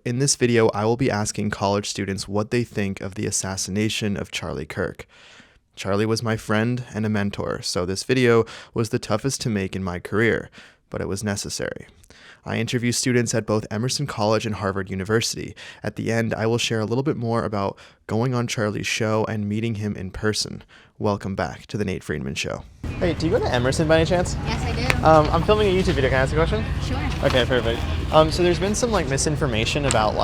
In this video, I will be asking college students what they think of the assassination of Charlie Kirk. Charlie was my friend and a mentor, so this video was the toughest to make in my career, but it was necessary. I interview students at both Emerson College and Harvard University. At the end, I will share a little bit more about going on Charlie's show and meeting him in person. Welcome back to The Nate Friedman Show. Hey, do you go to Emerson by any chance? Yes, I do. I'm filming a YouTube video. Can I ask a question? Sure. Okay, perfect. So there's been some misinformation about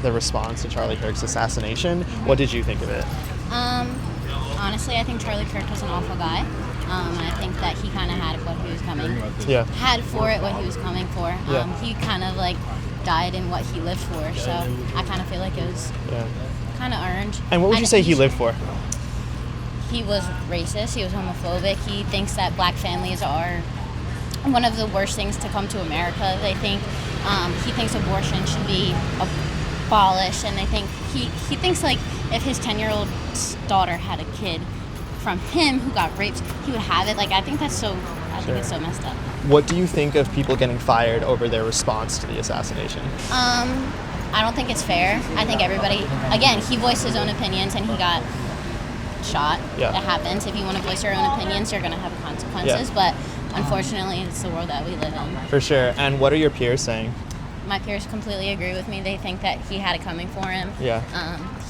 the response to Charlie Kirk's assassination. What did you think of it? Honestly, I think Charlie Kirk was an awful guy. I think that he kind of had what he was coming. Yeah. Had for it what he was coming for. He kind of died in what he lived for. So I kind of feel like it was kind of earned. And what would you say he lived for? He was racist. He was homophobic. He thinks that black families are one of the worst things to come to America. They think he thinks abortion should be abolished, and they think he thinks if his 10-year-old daughter had a kid from him who got raped, he would have it. I think that's so. I think it's so messed up. What do you think of people getting fired over their response to the assassination? I don't think it's fair. I think everybody. Again, he voiced his own opinions, and he got shot. Yeah. That happens. If you want to voice your own opinions, you're going to have consequences. Yeah. But unfortunately, it's the world that we live in. For sure. And what are your peers saying? My peers completely agree with me. They think that he had it coming for him. Yeah.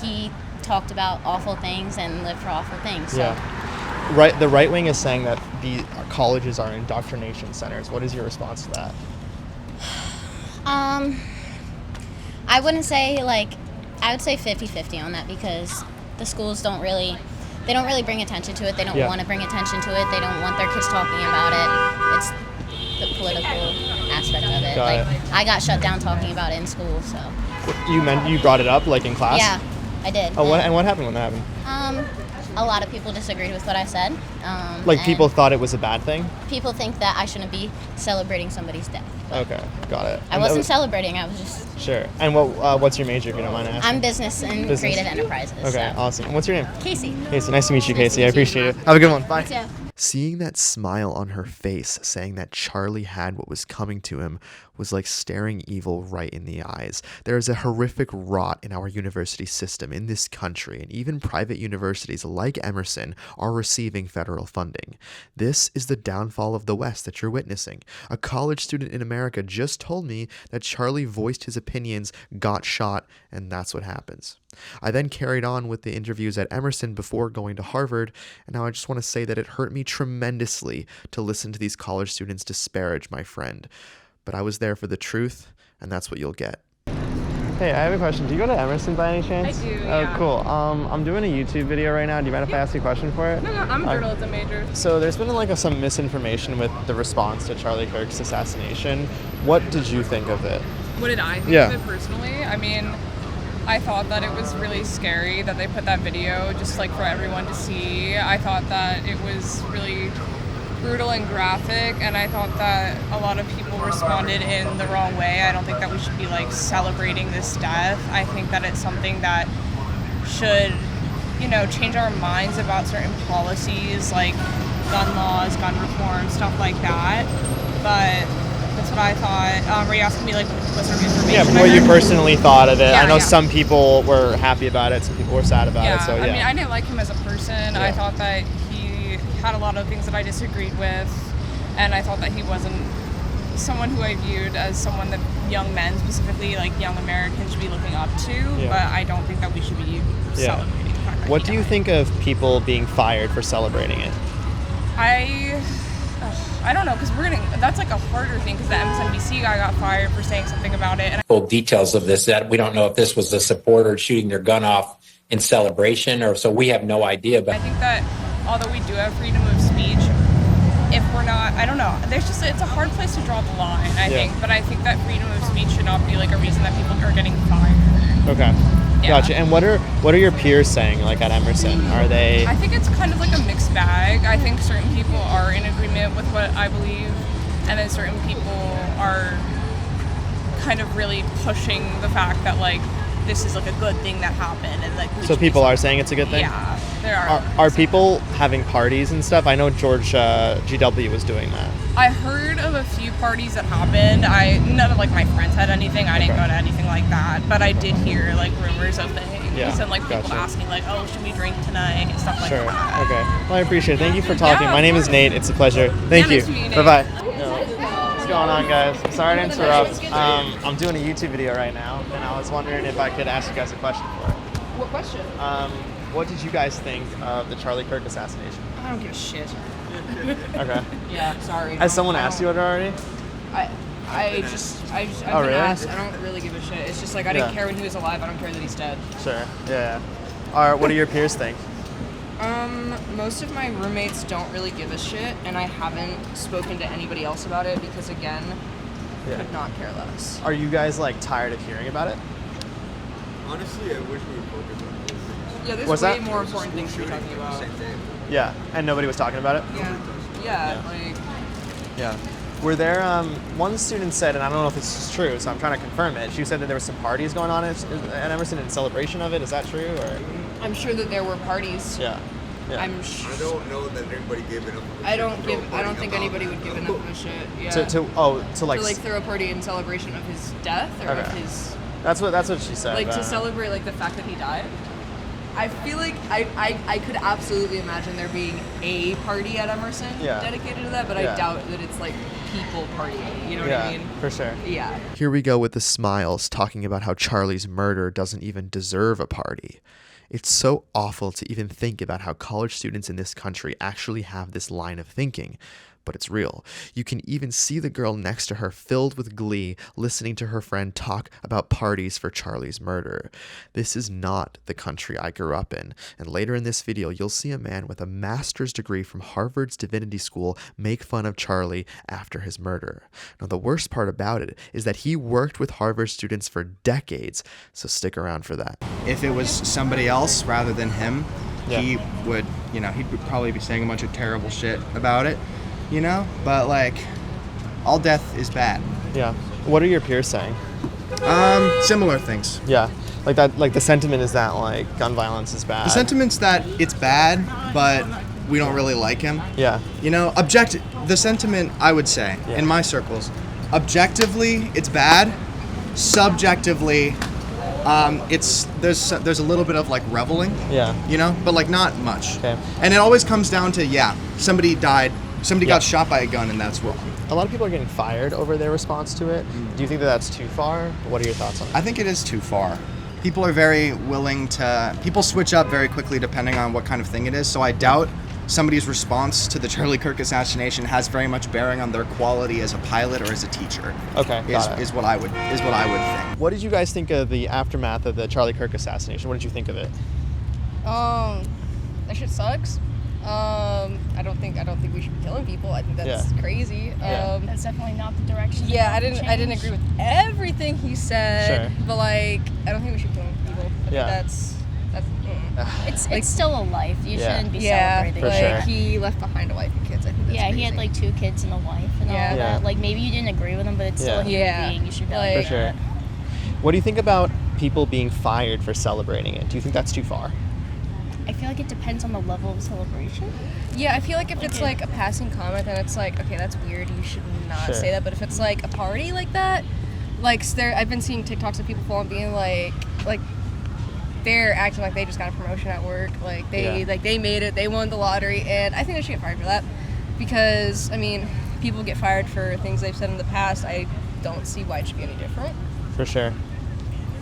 He talked about awful things and lived for awful things. So. Yeah. Right. The right wing is saying that the colleges are indoctrination centers. What is your response to that? I wouldn't say I would say 50-50 on that, because the schools don't really bring attention to it. They don't want to bring attention to it. They don't want their kids talking about it. It's the political aspect of it. I got shut down talking about it in school. So You brought it up in class? Yeah, I did. Oh, and what happened when that happened? A lot of people disagreed with what I said. People thought it was a bad thing? People think that I shouldn't be celebrating somebody's death. Okay, got it. I wasn't celebrating. I was just. Sure. And what's your major, if you don't mind asking? I'm business and creative enterprises. Okay, so. awesome. And what's your name? Casey. Casey, nice to meet you, Nice Casey. to I meet appreciate you. it. Have a good one. Bye. Me too. Seeing that smile on her face, saying that Charlie had what was coming to him, was like staring evil right in the eyes. There is a horrific rot in our university system in this country, and even private universities like Emerson are receiving federal funding. This is the downfall of the West that you're witnessing. A college student in America just told me that Charlie voiced his opinions, got shot, and that's what happens. I then carried on with the interviews at Emerson before going to Harvard, and now I just want to say that it hurt me tremendously to listen to these college students disparage my friend. But I was there for the truth, and that's what you'll get. Hey, I have a question. Do you go to Emerson by any chance? I do, Oh, yeah. cool. I'm doing a YouTube video right now. Do you mind if I ask you a question for it? No, I'm a journalism major. So there's been some misinformation with the response to Charlie Kirk's assassination. What did you think of it? What did I think Yeah. of it personally? I mean, I thought that it was really scary that they put that video just for everyone to see. I thought that it was really brutal and graphic, and I thought that a lot of people responded in the wrong way. I don't think that we should be celebrating this death. I think that it's something that should, change our minds about certain policies like gun laws, gun reform, stuff like that. But that's what I thought. Were you asking me what sort of information? Yeah, what you personally thought of it. Yeah, I know yeah. some people were happy about it, some people were sad about it. So yeah. I mean, I didn't like him as a person. Yeah. I thought that he had a lot of things that I disagreed with, and I thought that he wasn't someone who I viewed as someone that young men, specifically young Americans, should be looking up to. Yeah. But I don't think that we should be celebrating the fact that What he do you died. think of people being fired for celebrating it? I don't know, because that's a harder thing, because the MSNBC guy got fired for saying something about it, and Full details of this, that we don't know if this was a supporter shooting their gun off in celebration, or so we have no idea. I But think that although we do have freedom of speech, if we're not, I don't know, it's a hard place to draw the line, I think, but I think that freedom of speech should not be a reason that people are getting fired. Okay. Yeah. Gotcha. And what are your peers saying at Emerson? Are they I think it's kind of a mixed bag. I think certain people are in agreement with what I believe, and then certain people are kind of really pushing the fact that this is a good thing that happened, and so people are saying it's a good thing? Yeah, There are. Are people having parties and stuff? I know George GW was doing that. I heard of a few parties that happened. None of like my friends had anything. I didn't go to anything like that, but I did hear like rumors of things and like people gotcha. asking like, oh, should we drink tonight and stuff like Sure. that. Okay. Well, I appreciate it. Thank you for talking. Yeah, My name is Nate. It's a pleasure. Thank you. nice to meet you, Bye Nate. bye. What's going on, guys? I'm sorry to interrupt. I'm doing a YouTube video right now, and I was wondering if I could ask you guys a question for it. What question? What did you guys think of the Charlie Kirk assassination? I don't give a shit. Okay. Yeah, sorry. Has someone asked you it already? I've Oh, been really? asked. I don't really give a shit. It's just like I didn't Yeah. care when he was alive. I don't care that he's dead. Sure. Yeah. What do your peers think? Most of my roommates don't really give a shit, and I haven't spoken to anybody else about it because, again, Yeah. could not care less. Are you guys like tired of hearing about it? Honestly, I wish we would focus on those things. Yeah, there's What's way that? more important things to be talking about. Same day. Yeah. And nobody was talking about it? Yeah, like, Yeah. Were there, one student said, and I don't know if this is true, so I'm trying to confirm it. She said that there were some parties going on at Emerson in celebration of it. Is that true? Or? I'm sure that there were parties. Yeah. Yeah. I'm I sure. don't know that anybody gave enough. Of a I shit don't to give. throw a I don't party think about anybody it. would give enough of a shit. Yeah. to like, to like throw a party in celebration of his death or of Okay. his that's what she said. like to celebrate like the fact that he died. I feel like I could absolutely imagine there being a party at Emerson Yeah. dedicated to that, but Yeah. I doubt that it's like people partying. You know what Yeah, I mean? for sure. Yeah. Here we go with the smiles, talking about how Charlie's murder doesn't even deserve a party. It's so awful to even think about how college students in this country actually have this line of thinking. But it's real. You can even see the girl next to her filled with glee, listening to her friend talk about parties for Charlie's murder. This is not the country I grew up in. And later in this video, you'll see a man with a master's degree from Harvard's Divinity School make fun of Charlie after his murder. Now, the worst part about it is that he worked with Harvard students for decades, so stick around for that. If it was somebody else rather than him, Yeah. he would, he'd probably be saying a bunch of terrible shit about it, But like, all death is bad. Yeah. What are your peers saying? Similar things. Yeah. Like that. Like the sentiment is that like gun violence is bad. The sentiment's that it's bad, but we don't really like him. Yeah. The sentiment, I would say, Yeah. in my circles, objectively, it's bad. Subjectively, there's a little bit of like reveling. Yeah. But like not much. Okay. And it always comes down to somebody died, somebody got shot by a gun, and that's wrong. A lot of people are getting fired over their response to it. Do you think that that's too far? What are your thoughts on it? I think it is too far. People are very willing to. People switch up very quickly depending on what kind of thing it is. So I doubt somebody's response to the Charlie Kirk assassination has very much bearing on their quality as a pilot or as a teacher. Okay, got it. Is what I would think. What did you guys think of the aftermath of the Charlie Kirk assassination? What did you think of it? That shit sucks. I don't think we should be killing people. I think that's crazy. Yeah. That's definitely not the direction. Yeah, I to didn't change. agree with everything he said. Sure. But like, I don't think we should kill people. I Yeah. think that's It's still a life. You Yeah. shouldn't be yeah. celebrating. For Like sure. he left behind a wife and kids. I think that's Yeah, crazy. he had like 2 kids and a wife and Yeah. all Yeah. that. Like maybe you didn't agree with him, but it's still a human Yeah. being. You should Like- value For sure. that. What do you think about people being fired for celebrating it? Do you think that's too far? I feel like it depends on the level of celebration. Yeah, I feel like if it's like a passing comment, then it's like, okay, that's weird. You should not Sure. say that. But if it's like a party like that, I've been seeing TikToks of people falling, being like they're acting like they just got a promotion at work. Like they made it, they won the lottery, and I think they should get fired for that. Because I mean, people get fired for things they've said in the past. I don't see why it should be any different. For sure.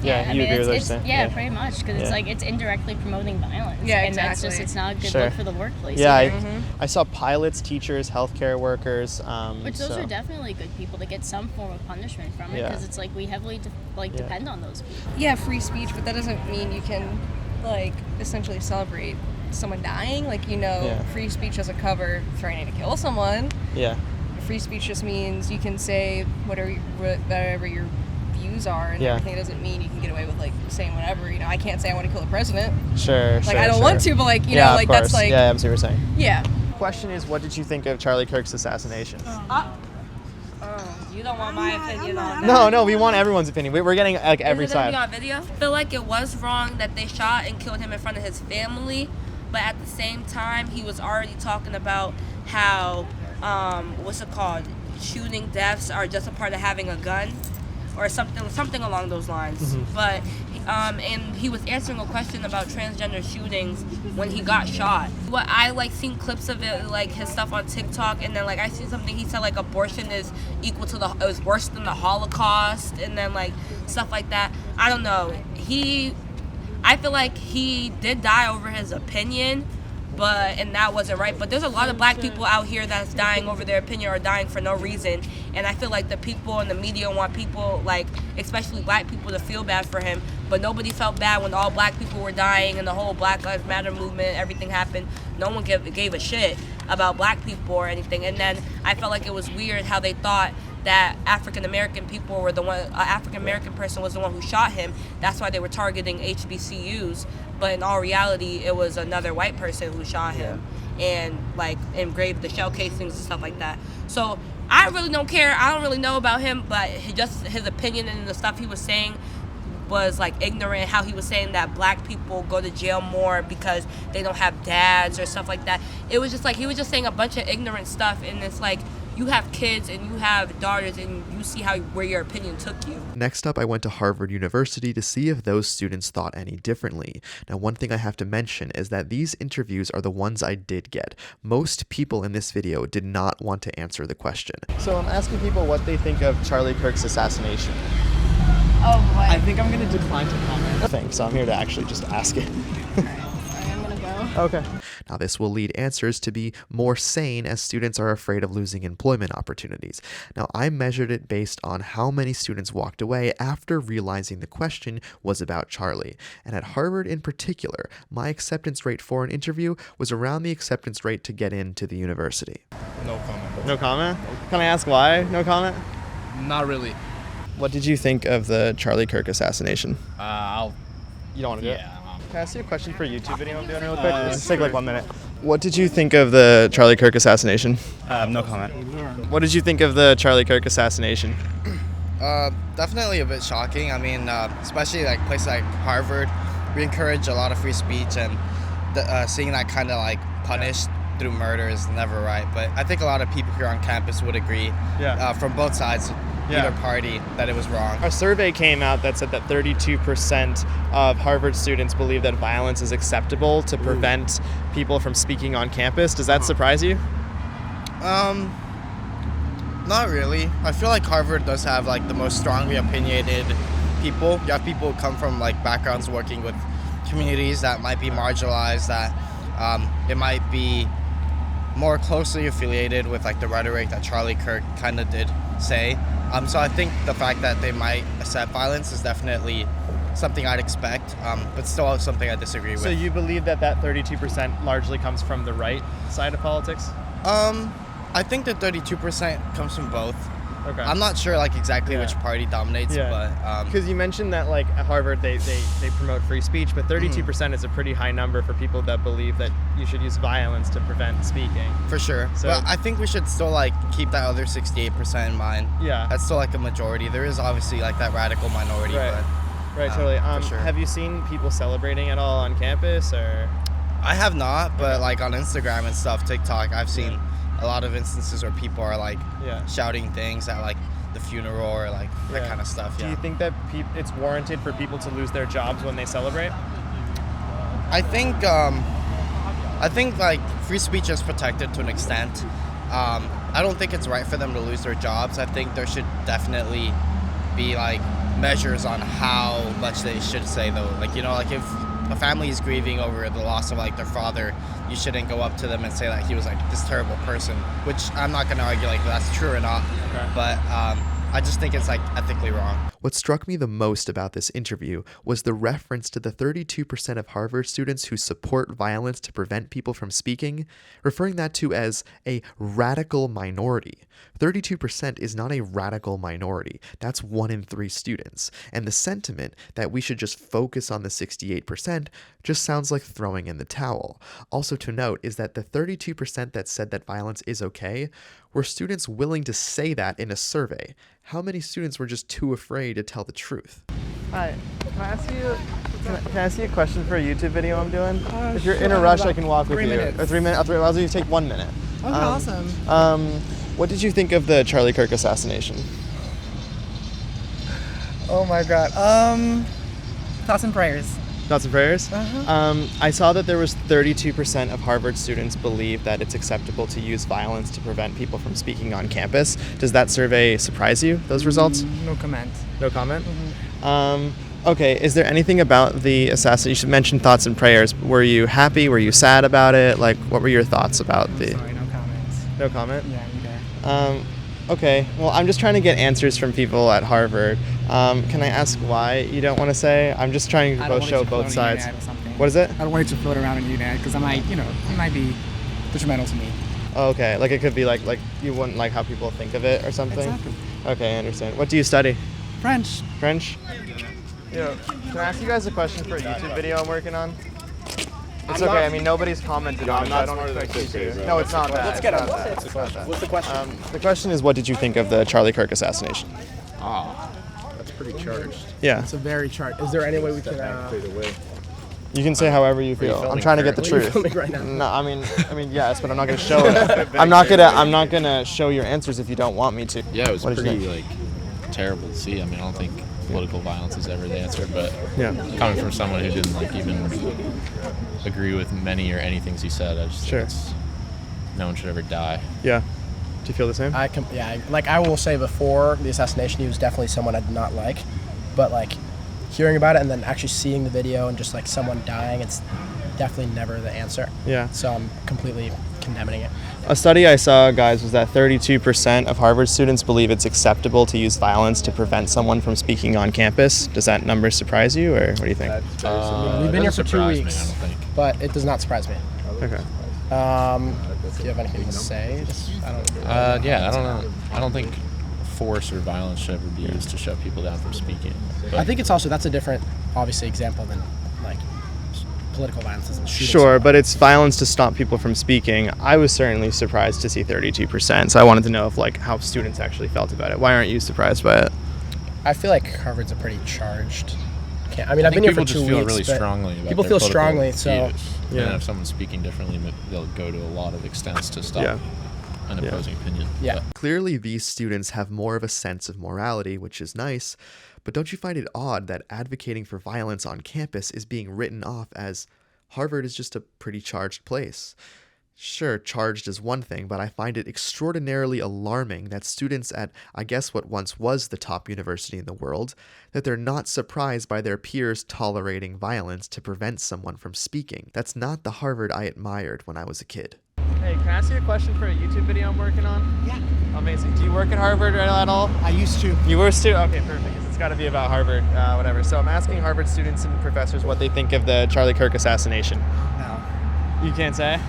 Yeah, I you mean, agree with what it's, you're saying? yeah, pretty much, because Yeah. it's like it's indirectly promoting violence. Yeah, And that's exactly. it's not a good Sure. look for the workplace. Yeah, either. I saw pilots, teachers, healthcare workers. Which those so- are definitely good people to get some form of punishment from it, Yeah. because it's like we heavily depend on those people. Yeah, free speech, but that doesn't mean you can like essentially celebrate someone dying. Like Yeah. free speech doesn't cover threatening to kill someone. Yeah. Free speech just means you can say whatever your views are, and Yeah. everything. Doesn't mean you can get away with like saying whatever. I can't say I want to kill the president. Sure. Like I don't want to, but like yeah, like of course. that's like Yeah, I'm see what you're saying. yeah. Question is, what did you think of Charlie Kirk's assassination? You don't want my opinion on that. No, we want everyone's opinion. We're getting like every Is it gonna side. be on video? I feel like it was wrong that they shot and killed him in front of his family, but at the same time, he was already talking about how, shooting deaths are just a part of having a gun, or something along those lines. But and he was answering a question about transgender shootings when he got shot. What I seen clips of it, his stuff on TikTok, and then I seen something he said abortion is is worse than the Holocaust, and then stuff like that. I don't know. I feel like he did die over his opinion, and that wasn't right. But there's a lot of black people out here that's dying over their opinion or dying for no reason. And I feel like the people in the media want people, especially black people, to feel bad for him. But nobody felt bad when all black people were dying and the whole Black Lives Matter movement, everything happened. No one gave a shit about black people or anything. And then I felt like it was weird how they thought that African American people were the one, African American person was the one who shot him. That's why they were targeting HBCUs. But in all reality, it was another white person who shot him and engraved the shell casings and stuff like that. So I really don't care. I don't really know about him, but his opinion and the stuff he was saying was ignorant. How he was saying that black people go to jail more because they don't have dads or stuff like that. It was just he was just saying a bunch of ignorant stuff, and it's you have kids and you have daughters and you see where your opinion took you. Next up, I went to Harvard University to see if those students thought any differently. Now, one thing I have to mention is that these interviews are the ones I did get. Most people in this video did not want to answer the question. So I'm asking people what they think of Charlie Kirk's assassination. Oh boy. I think I'm going to decline to comment. So I'm here to actually just ask it. I'm gonna go. Okay. Now, this will lead answers to be more sane as students are afraid of losing employment opportunities. Now, I measured it based on how many students walked away after realizing the question was about Charlie. And at Harvard in particular, my acceptance rate for an interview was around the acceptance rate to get into the university. No comment. No comment? Can I ask why? No comment? Not really. What did you think of the Charlie Kirk assassination? You don't want to do it? Yeah. Can I ask you a question for a YouTube video I'm doing real quick? Just take 1 minute. What did you think of the Charlie Kirk assassination? No comment. What did you think of the Charlie Kirk assassination? Definitely a bit shocking. I mean, especially places like Harvard, we encourage a lot of free speech, and seeing that kind of punished through murder is never right. But I think a lot of people here on campus would agree, from both sides, either party, that it was wrong. A survey came out that said that 32% of Harvard students believe that violence is acceptable to prevent people from speaking on campus. Does that surprise you? Not really. I feel like Harvard does have the most strongly opinionated people. You have people who come from backgrounds working with communities that might be marginalized, that it might be more closely affiliated with the rhetoric that Charlie Kirk kind of did say. So I think the fact that they might accept violence is definitely something I'd expect, but still something I disagree with. So you believe that 32% largely comes from the right side of politics? I think that 32% comes from both. Okay. I'm not sure exactly which party dominates, but because you mentioned that at Harvard they promote free speech, but 32% is a pretty high number for people that believe that you should use violence to prevent speaking. For sure. So, but I think we should still keep that other 68% in mind. Yeah. That's still a majority. There is obviously that radical minority, right. but right, totally. for sure. Have you seen people celebrating at all on campus, or? I have not, but on Instagram and stuff, TikTok, I've seen a lot of instances where people are shouting things at the funeral or that kind of stuff. Do you think that it's warranted for people to lose their jobs when they celebrate? I think free speech is protected to an extent. I don't think it's right for them to lose their jobs. I think there should definitely be measures on how much they should say though. If a family is grieving over the loss of their father, you shouldn't go up to them and say that he was this terrible person, which I'm not going to argue that's true or not, but I just think it's ethically wrong. What struck me the most about this interview was the reference to the 32% of Harvard students who support violence to prevent people from speaking, referring that to as a radical minority. 32% is not a radical minority. That's 1 in 3 students. And the sentiment that we should just focus on the 68% just sounds like throwing in the towel. Also to note is that the 32% that said that violence is okay were students willing to say that in a survey. How many students were just too afraid to tell the truth? Hi, can I ask you Can I ask you a question for a YouTube video I'm doing? If you're in a rush, I can walk with 3 you. minutes. Or 3 minutes. I'll let you take 1 minute. Okay, awesome. What did you think of the Charlie Kirk assassination? Oh my God. Thoughts and prayers. Thoughts and prayers? Uh-huh. I saw that there was 32% of Harvard students believe that it's acceptable to use violence to prevent people from speaking on campus. Does that survey surprise you, those results? No comment. No comment? Okay, is there anything about the assassination? You mentioned thoughts and prayers. Were you happy? Were you sad about it? Like, what were your thoughts about the... Sorry, no comments. No comment? Yeah, I'm okay. Okay, well, I'm just trying to get answers from people at Harvard. Can I ask why you don't want to say? I'm just trying to show both sides. What is it? I don't want it to float around on UNED because it might be detrimental to me. Oh, okay, like it could be like you wouldn't like how people think of it or something? Exactly. Okay, I understand. What do you study? French. French? Yeah. Can I ask you guys a question for a YouTube video I'm working on? It's okay. I mean, nobody's commented on it. I don't expect you to. No, it's not that. Let's get on. What's the question? The question is, what did you think of the Charlie Kirk assassination? That's pretty charged. Yeah. It's a very chart. Is there any way we can? You can say however you feel. I'm trying to get the truth. Filming right now? No, I mean yes, but I'm not gonna show it. I'm not gonna show your answers if you don't want me to. Yeah, it was What did you pretty terrible to see. I mean, I don't think political violence is ever the answer, but Yeah. coming from someone who didn't even agree with many or any things he said, I just think no one should ever die. Yeah. Do you feel the same? I will say before the assassination, he was definitely someone I did not like, but hearing about it and then actually seeing the video and just someone dying, it's definitely never the answer. Yeah. So I'm completely condemning it. A study I saw, guys, was that 32% of Harvard students believe it's acceptable to use violence to prevent someone from speaking on campus. Does that number surprise you, or what do you think? We've been here for 2 weeks, but it does not surprise me. Okay. Do you have anything to say? I don't know. I don't think force or violence should ever be used to shut people down from speaking. But I think that's a different, obviously, example than political violence isn't shooting Sure, someone. but it's violence to stop people from speaking. I was certainly surprised to see 32%, so I wanted to know if how students actually felt about it. Why aren't you surprised by it? I feel like Harvard's a pretty charged camp. I mean, I've been here for 2 weeks. People just feel really strongly about people their feel political strongly, so views. And if someone's speaking differently, they'll go to a lot of extents to stop an opposing opinion. Yeah. Clearly, these students have more of a sense of morality, which is nice, but don't you find it odd that advocating for violence on campus is being written off as Harvard is just a pretty charged place? Sure, charged is one thing, but I find it extraordinarily alarming that students at, I guess what once was the top university in the world, that they're not surprised by their peers tolerating violence to prevent someone from speaking. That's not the Harvard I admired when I was a kid. Hey, can I ask you a question for a YouTube video I'm working on? Yeah. Amazing. Do you work at Harvard at all? I used to. You were too? Okay, perfect. It's got to be about Harvard, whatever. So I'm asking Harvard students and professors what they think of the Charlie Kirk assassination. No. You can't say?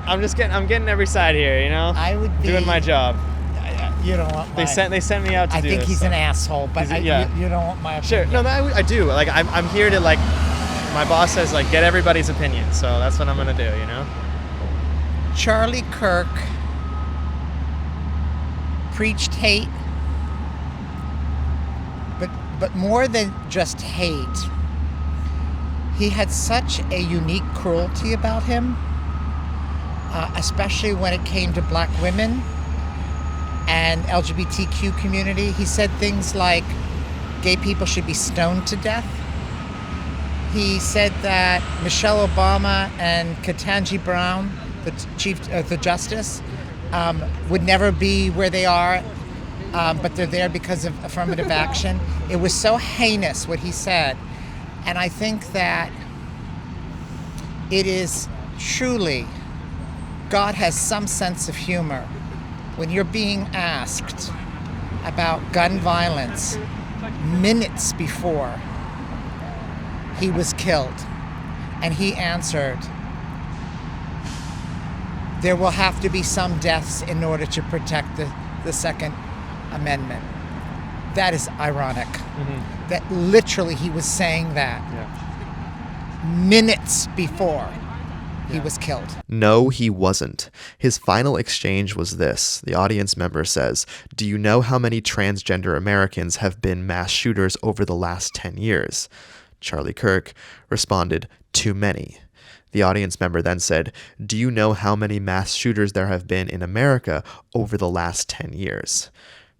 I'm getting every side here, you know? I would be doing my job. You don't want my... They sent me out to do this. I think he's an asshole, but you don't want my opinion. Sure. No, I do. I'm here to my boss says get everybody's opinion. So that's what I'm going to do, you know? Charlie Kirk preached hate, but more than just hate, he had such a unique cruelty about him, especially when it came to black women and LGBTQ community. He said things like gay people should be stoned to death. He said that Michelle Obama and Ketanji Brown, the justice, would never be where they are, but they're there because of affirmative action. It was so heinous what he said, and I think that it is truly, God has some sense of humor. When you're being asked about gun violence minutes before he was killed, and he answered, there will have to be some deaths in order to protect the Second Amendment. That is ironic. Mm-hmm. That literally he was saying that minutes before he was killed. No, he wasn't. His final exchange was this. The audience member says, "Do you know how many transgender Americans have been mass shooters over the last 10 years?" Charlie Kirk responded, "Too many." The audience member then said, "Do you know how many mass shooters there have been in America over the last 10 years?"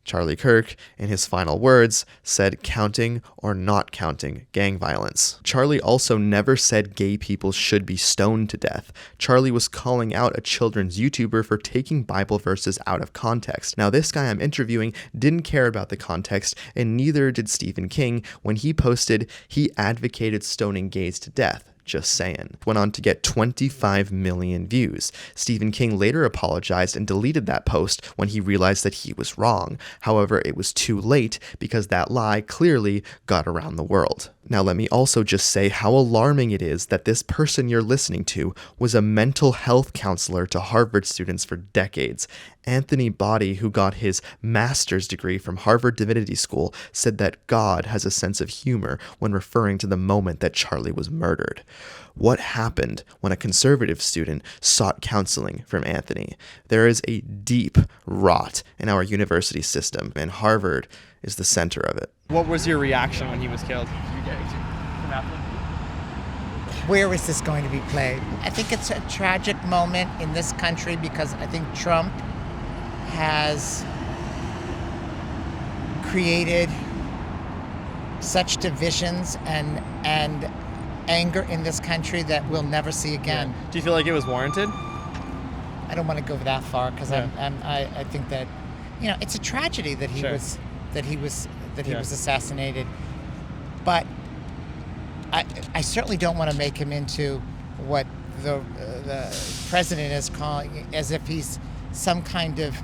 Charlie Kirk, in his final words, said counting or not counting gang violence. Charlie also never said gay people should be stoned to death. Charlie was calling out a children's YouTuber for taking Bible verses out of context. Now, this guy I'm interviewing didn't care about the context, and neither did Stephen King when he posted he advocated stoning gays to death. Just saying. Went on to get 25 million views. Stephen King later apologized and deleted that post when he realized that he was wrong. However, it was too late because that lie clearly got around the world. Now, let me also just say how alarming it is that this person you're listening to was a mental health counselor to Harvard students for decades. Anthony Body, who got his master's degree from Harvard Divinity School, said that God has a sense of humor when referring to the moment that Charlie was murdered. What happened when a conservative student sought counseling from Anthony? There is a deep rot in our university system, and Harvard is the center of it. What was your reaction when he was killed? Where is this going to be played? I think it's a tragic moment in this country because I think Trump has created such divisions and anger in this country that we'll never see again. Yeah. Do you feel like it was warranted? I don't want to go that far because I think that, you know, it's a tragedy that he was assassinated, but I certainly don't want to make him into what the president is calling, as if he's some kind of,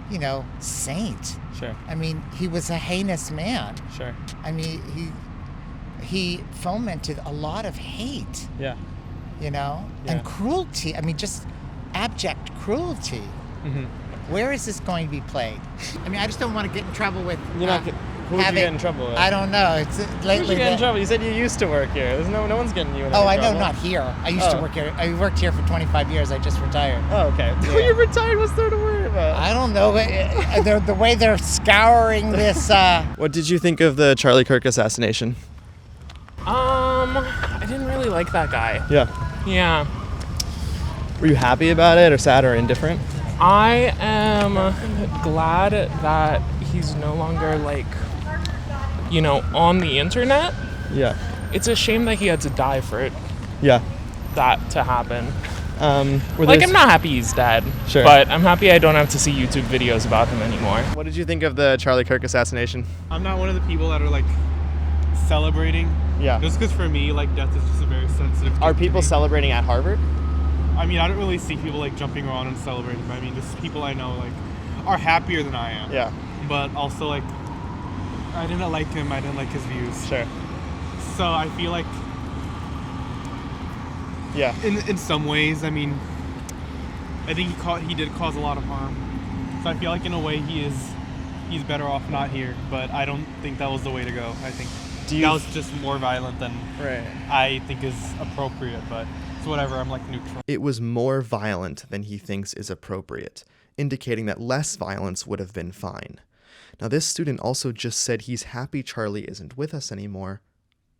you know, saint. Sure. I mean, he was a heinous man. Sure. I mean, he fomented a lot of hate. Yeah. You know, and cruelty. I mean, just abject cruelty. Mm-hmm. Where is this going to be played? I mean, I just don't want to get in trouble with. Who would you get in trouble with? I don't know. It's lately. Who'd you get in trouble? You said you used to work here. There's no one's getting you in trouble. I know, not here. I used to work here. I worked here for 25 years. I just retired. Oh, okay. When you're retired, what's there to worry about? I don't know. The way they're scouring this. What did you think of the Charlie Kirk assassination? I didn't really like that guy. Yeah. Were you happy about it, or sad, or indifferent? I am glad that he's no longer, like, you know, on the internet. Yeah. It's a shame that he had to die for it. Yeah. That to happen. I'm not happy he's dead. Sure. But I'm happy I don't have to see YouTube videos about him anymore. What did you think of the Charlie Kirk assassination? I'm not one of the people that are, like, celebrating. Yeah. Just because for me, like, death is just a very sensitive thing. Are people celebrating at Harvard? I mean, I don't really see people, like, jumping around and celebrating. But I mean, just people I know, like, are happier than I am. Yeah. But also, like, I didn't like him. I didn't like his views. Sure. So I feel like, yeah, in some ways, I mean, I think he did cause a lot of harm. So I feel like in a way he's better off not here. But I don't think that was the way to go. I think that was just more violent than I think is appropriate. But it's whatever. I'm like neutral. It was more violent than he thinks is appropriate, indicating that less violence would have been fine. Now, this student also just said he's happy Charlie isn't with us anymore,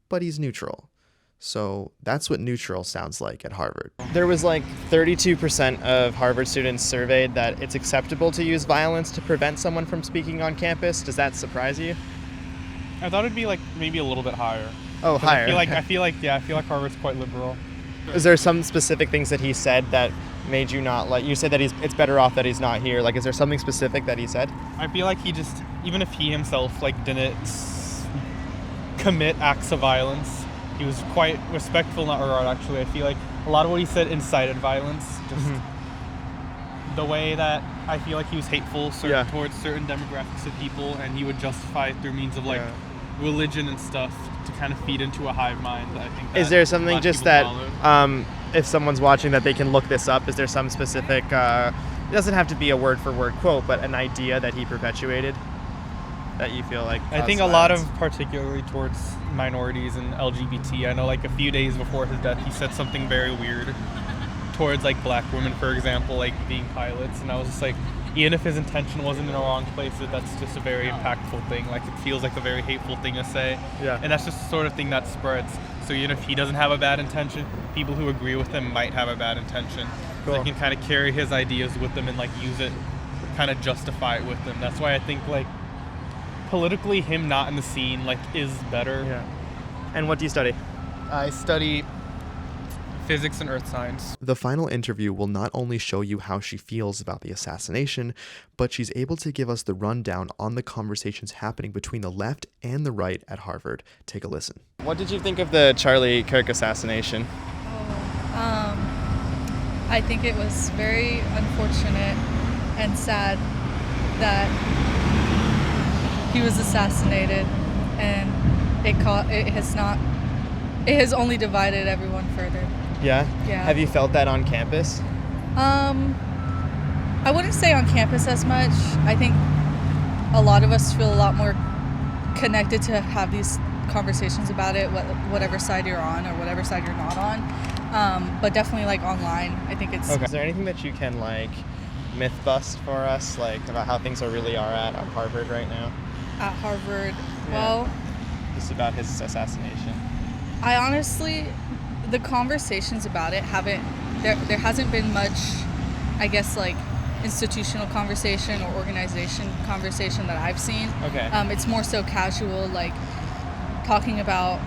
but he's neutral. So that's what neutral sounds like at Harvard. There was like 32% of Harvard students surveyed that it's acceptable to use violence to prevent someone from speaking on campus. Does that surprise you? I thought it'd be like maybe a little bit higher. Oh, higher. I feel like Harvard's quite liberal. Is there some specific things that he said that made you not like? You said that it's better off that he's not here. Like, is there something specific that he said? I feel like he just, even if he himself like didn't commit acts of violence, he was quite respectful in that regard. Actually, I feel like a lot of what he said incited violence. Just the way that I feel like he was hateful towards certain demographics of people, and he would justify it through means of like religion and stuff to kind of feed into a hive mind. I think. That is there something just that followed. If someone's watching that they can look this up? Is there some specific? It doesn't have to be a word for word quote, but an idea that he perpetuated that you feel like? I think a lot of, particularly towards minorities and LGBT. I know like a few days before his death, he said something very weird towards like black women, for example, like being pilots, and I was just like, even if his intention wasn't in the wrong place, that's just a very impactful thing. Like, it feels like a very hateful thing to say. Yeah. And that's just the sort of thing that spreads. So even if he doesn't have a bad intention, people who agree with him might have a bad intention. Cool. So they can kind of carry his ideas with them and like use it, kind of justify it with them. That's why I think like politically him not in the scene like is better. Yeah. And what do you study? I study physics and earth science. The final interview will not only show you how she feels about the assassination, but she's able to give us the rundown on the conversations happening between the left and the right at Harvard. Take a listen. What did you think of the Charlie Kirk assassination? I think it was very unfortunate and sad that he was assassinated, and it has only divided everyone further. Yeah? Yeah. Have you felt that on campus? I wouldn't say on campus as much. I think a lot of us feel a lot more connected to have these conversations about it, whatever side you're on or whatever side you're not on. But definitely like online, I think it's... Okay. Is there anything that you can like myth bust for us, like about how things really are at Harvard right now? At Harvard, Yeah. well... Just about his assassination. I honestly, the conversations about it there hasn't been much, I guess, like institutional conversation or organization conversation that I've seen. Okay. It's more so casual, like talking about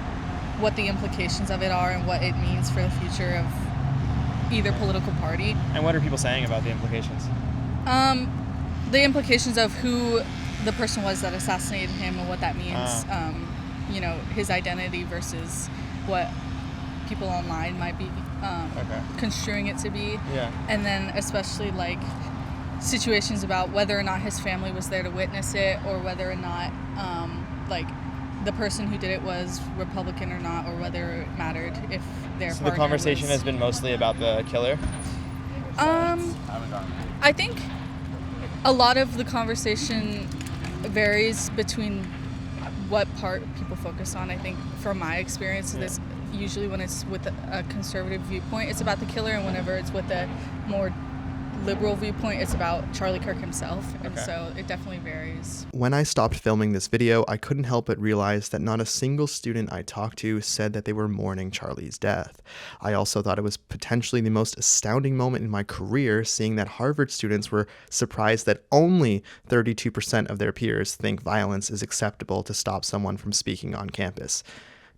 what the implications of it are and what it means for the future of either political party. And what are people saying about the implications? The implications of who the person was that assassinated him and what that means. His identity versus what people online might be construing it to be. Yeah. And then especially like situations about whether or not his family was there to witness it, or whether or not like the person who did it was Republican or not, or whether it mattered if their So the conversation has been mostly about the killer? I think a lot of the conversation varies between what part people focus on. I think from my experience, this usually when it's with a conservative viewpoint, it's about the killer, and whenever it's with a more liberal viewpoint, it's about Charlie Kirk himself. And so it definitely varies. When I stopped filming this video, I couldn't help but realize that not a single student I talked to said that they were mourning Charlie's death. I also thought it was potentially the most astounding moment in my career, seeing that Harvard students were surprised that only 32% of their peers think violence is acceptable to stop someone from speaking on campus.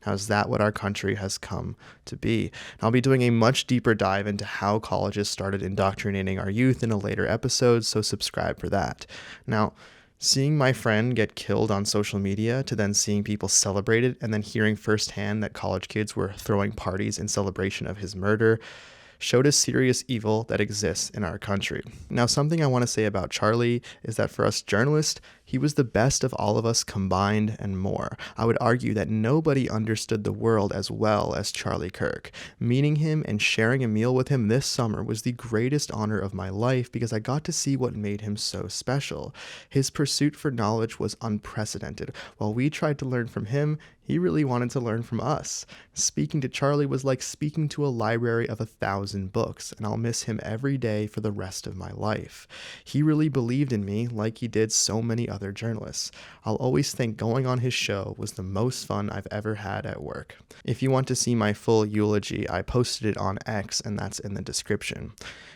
Now, is that what our country has come to be? And I'll be doing a much deeper dive into how colleges started indoctrinating our youth in a later episode, so subscribe for that. Now, seeing my friend get killed on social media, to then seeing people celebrate it, and then hearing firsthand that college kids were throwing parties in celebration of his murder, showed a serious evil that exists in our country. Now, something I want to say about Charlie is that for us journalists, he was the best of all of us combined and more. I would argue that nobody understood the world as well as Charlie Kirk. Meeting him and sharing a meal with him this summer was the greatest honor of my life because I got to see what made him so special. His pursuit for knowledge was unprecedented. While we tried to learn from him, he really wanted to learn from us. Speaking to Charlie was like speaking to a library of 1,000 books, and I'll miss him every day for the rest of my life. He really believed in me like he did so many other journalists. I'll always think going on his show was the most fun I've ever had at work. If you want to see my full eulogy, I posted it on X, and that's in the description.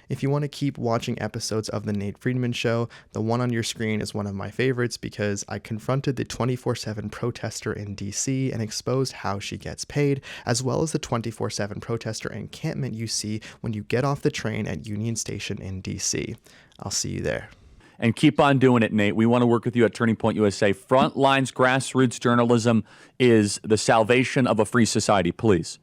If you want to keep watching episodes of The Nate Friedman Show, the one on your screen is one of my favorites because I confronted the 24/7 protester in DC and exposed how she gets paid, as well as the 24/7 protester encampment you see when you get off the train at Union Station in DC. I'll see you there. And keep on doing it, Nate. We want to work with you at Turning Point USA. Frontlines grassroots journalism is the salvation of a free society. Please.